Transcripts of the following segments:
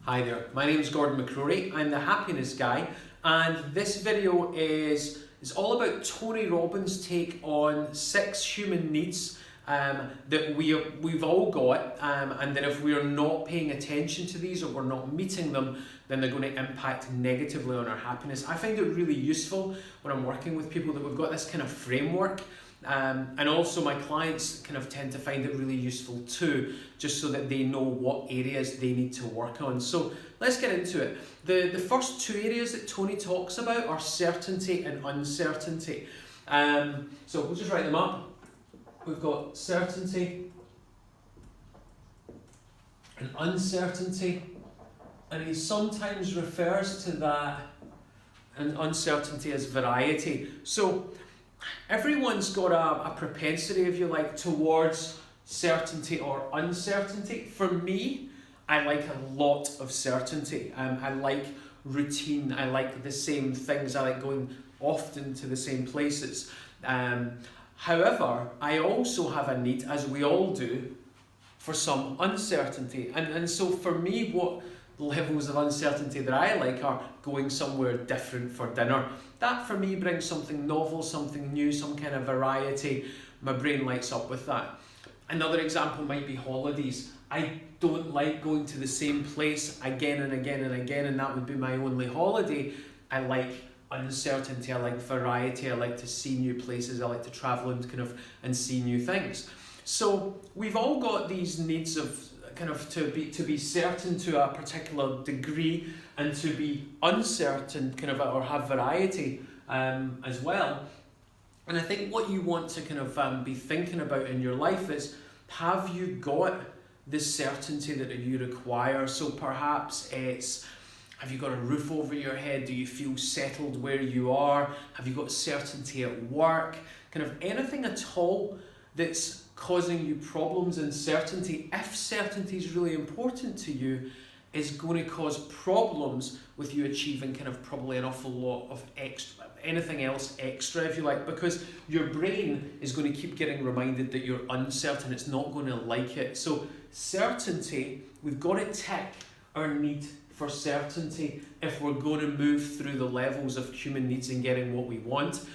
Hi there, my name is Gordon McCrory, I'm the Happiness Guy, and this video is all about Tony Robbins' take on 6 human needs that we've all got, and that if we're not paying attention to these or we're not meeting them, then they're going to impact negatively on our happiness. I find it really useful when I'm working with people that we've got this kind of framework. And also my clients kind of tend to find it really useful too, just so that they know what areas they need to work on. So let's get into it. The first 2 areas that Tony talks about are certainty and uncertainty. So we'll just write them up. We've got certainty and uncertainty, and he sometimes refers to that and uncertainty as variety. So everyone's got a propensity, if you like, towards certainty or uncertainty. For me, I like a lot of certainty. I like routine. I like the same things. I like going often to the same places. However, I also have a need, as we all do, for some uncertainty. And so for me, what levels of uncertainty that I like are going somewhere different for dinner. That for me brings something novel, something new, some kind of variety. My brain lights up with that. Another example might be holidays. I don't like going to the same place again and again and again, and that would be my only holiday. I like uncertainty, I like variety, I like to see new places, I like to travel and see new things. So we've all got these needs of kind of to be certain to a particular degree, and to be uncertain or have variety as well. And I think what you want to kind of be thinking about in your life is, have you got the certainty that you require? So perhaps it's, have you got a roof over your head? Do you feel settled where you are? Have you got certainty at work? Kind of anything at all that's causing you problems. And certainty, if certainty is really important to you, is going to cause problems with you achieving kind of probably an awful lot of extra, anything else extra, if you like, because your brain is going to keep getting reminded that you're uncertain. It's not going to like it. So certainty, we've got to tick our need for certainty if we're going to move through the levels of human needs and getting what we want.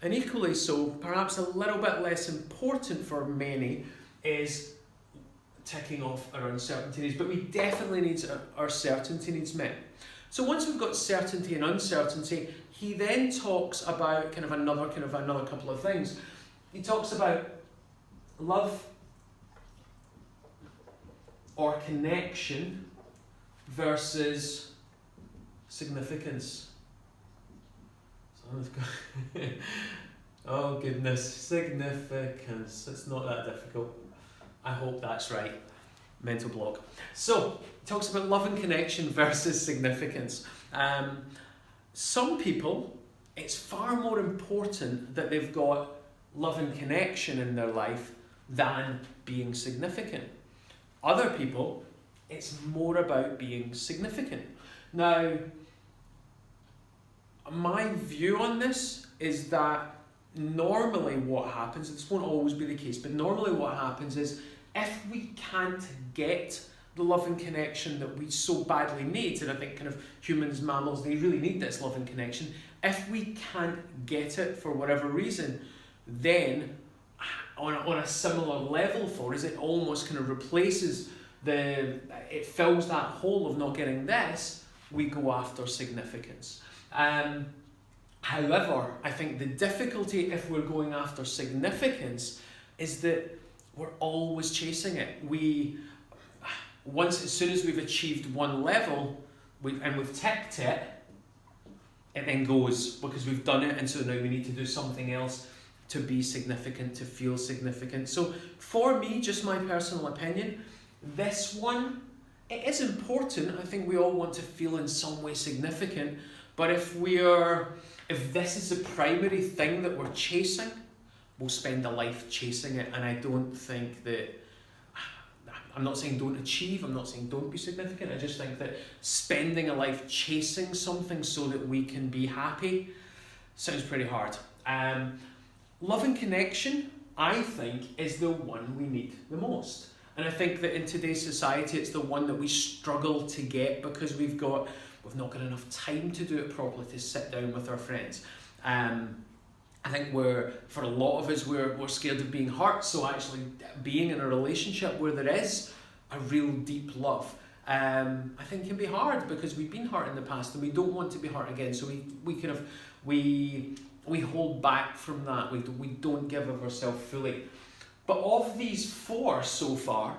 And equally so, perhaps a little bit less important for many, is ticking off our uncertainty needs, but we definitely need our certainty needs met. So once we've got certainty and uncertainty, he then talks about another couple of things. He talks about love or connection versus significance. Oh goodness, significance. It's not that difficult. I hope that's right. Mental block. So, it talks about love and connection versus significance. Some people, it's far more important that they've got love and connection in their life than being significant. Other people, it's more about being significant. Now, my view on this is that normally what happens, this won't always be the case, but normally what happens is, if we can't get the love and connection that we so badly need, and I think kind of humans, mammals, they really need this love and connection, if we can't get it for whatever reason, then on a similar level for us, it almost kind of replaces it fills that hole of not getting this, we go after significance. However, I think the difficulty if we're going after significance is that we're always chasing it. As soon as we've achieved one level, we've ticked it, it then goes, because we've done it, and so now we need to do something else to be significant, to feel significant. So for me, just my personal opinion, this one, it is important. I think we all want to feel in some way significant, but if this is the primary thing that we're chasing, we'll spend a life chasing it. And I don't think that, I'm not saying don't achieve, I'm not saying don't be significant, I just think that spending a life chasing something so that we can be happy sounds pretty hard. Love and connection, I think, is the one we need the most. And I think that in today's society, it's the one that we struggle to get because we've not got enough time to do it properly, to sit down with our friends. I think for a lot of us, we're scared of being hurt. So actually being in a relationship where there is a real deep love, I think can be hard because we've been hurt in the past and we don't want to be hurt again. So we hold back from that. We don't give of ourselves fully. But of these four so far,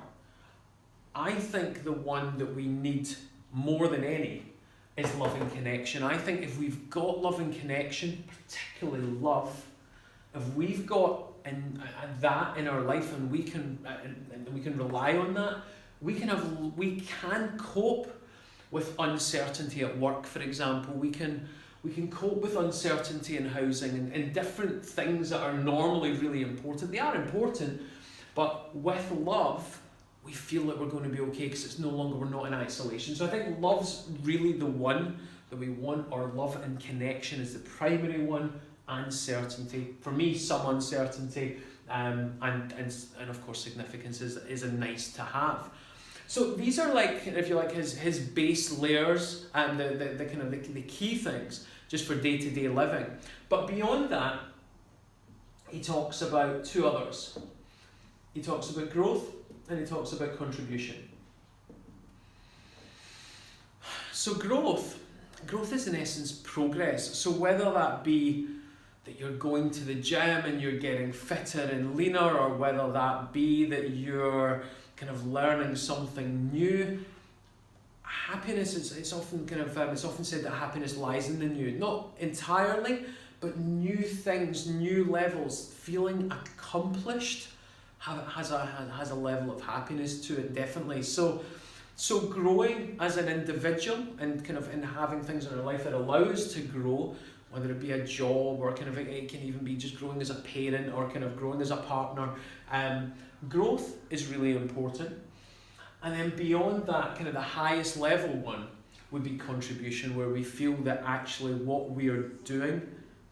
I think the one that we need more than any is love and connection. I think if we've got love and connection, particularly love, if we've got that in our life and we can rely on that, we can cope with uncertainty at work, for example. We can cope with uncertainty in housing and different things that are normally really important. They are important, but with love, we feel that we're going to be okay because it's no longer, we're not in isolation. So I think love's really the one that we want, or love and connection is the primary one, and certainty. For me, some uncertainty, and of course significance is a nice to have. So these are, like, if you like, his base layers and the kind of the key things just for day-to-day living. But beyond that, he talks about two others. He talks about growth and he talks about contribution. So growth is in essence progress. So whether that be that you're going to the gym and you're getting fitter and leaner, or whether that be that you're kind of learning something new, happiness it's often said that happiness lies in the new. Not entirely, but new things, new levels, feeling accomplished has a level of happiness to it, definitely. So growing as an individual and kind of in having things in our life that allow us to grow, whether it be a job or kind of it can even be just growing as a parent or kind of growing as a partner. Growth is really important. And then beyond that, kind of the highest level one would be contribution, where we feel that actually what we are doing,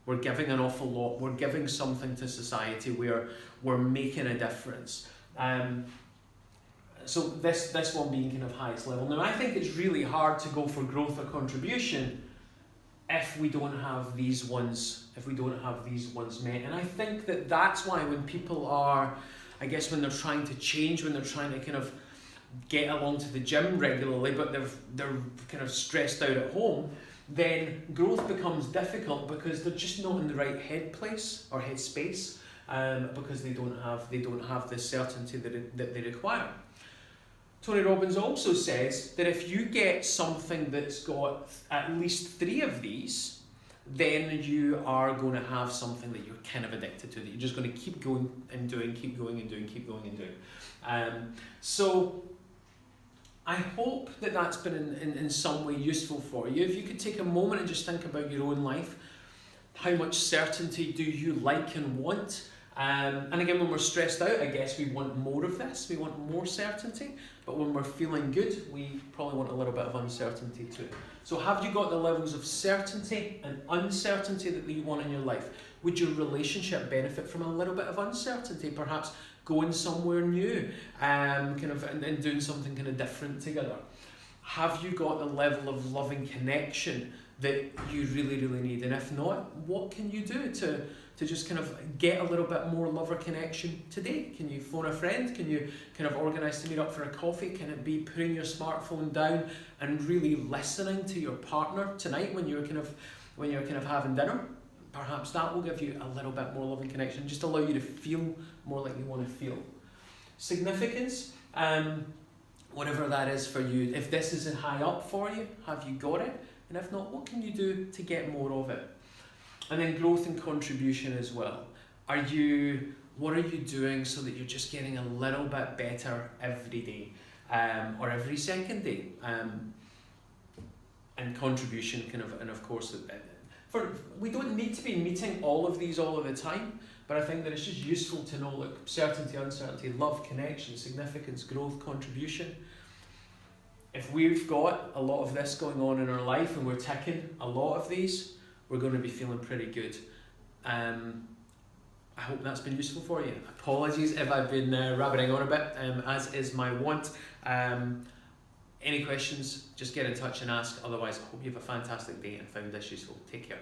we're giving an awful lot, we're giving something to society, we're making a difference. So this one being kind of highest level. Now I think it's really hard to go for growth or contribution if we don't have these ones met. And I think that's why when people are, I guess when they're trying to change, when they're trying to kind of get along to the gym regularly, but they're kind of stressed out at home, then growth becomes difficult because they're just not in the right head place or head space, because they don't have the certainty that they require. Tony Robbins also says that if you get something that's got at least 3 of these, then you are going to have something that you're kind of addicted to, that you're just going to keep going and doing, keep going and doing, keep going and doing. So I hope that that's been in some way useful for you. If you could take a moment and just think about your own life, how much certainty do you like and want? And again, when we're stressed out, I guess we want more of this, we want more certainty, but when we're feeling good, we probably want a little bit of uncertainty too. So have you got the levels of certainty and uncertainty that you want in your life? Would your relationship benefit from a little bit of uncertainty, perhaps going somewhere new, and doing something kind of different together? Have you got the level of loving connection that you really, really need? And if not, what can you do to just kind of get a little bit more love or connection today? Can you phone a friend? Can you kind of organise to meet up for a coffee? Can it be putting your smartphone down and really listening to your partner tonight when you're kind of having dinner? Perhaps that will give you a little bit more love and connection, just allow you to feel more like you want to feel. Significance, whatever that is for you. If this isn't high up for you, have you got it? And if not, what can you do to get more of it? And then growth and contribution as well. What are you doing so that you're just getting a little bit better every day, or every second day? And contribution and of course, we don't need to be meeting all of these all of the time, but I think that it's just useful to know, like, certainty, uncertainty, love, connection, significance, growth, contribution. If we've got a lot of this going on in our life and we're ticking a lot of these, we're going to be feeling pretty good. I hope that's been useful for you. Apologies if I've been rabbiting on a bit, as is my wont. Any questions, just get in touch and ask. Otherwise, I hope you have a fantastic day and found this useful. Take care.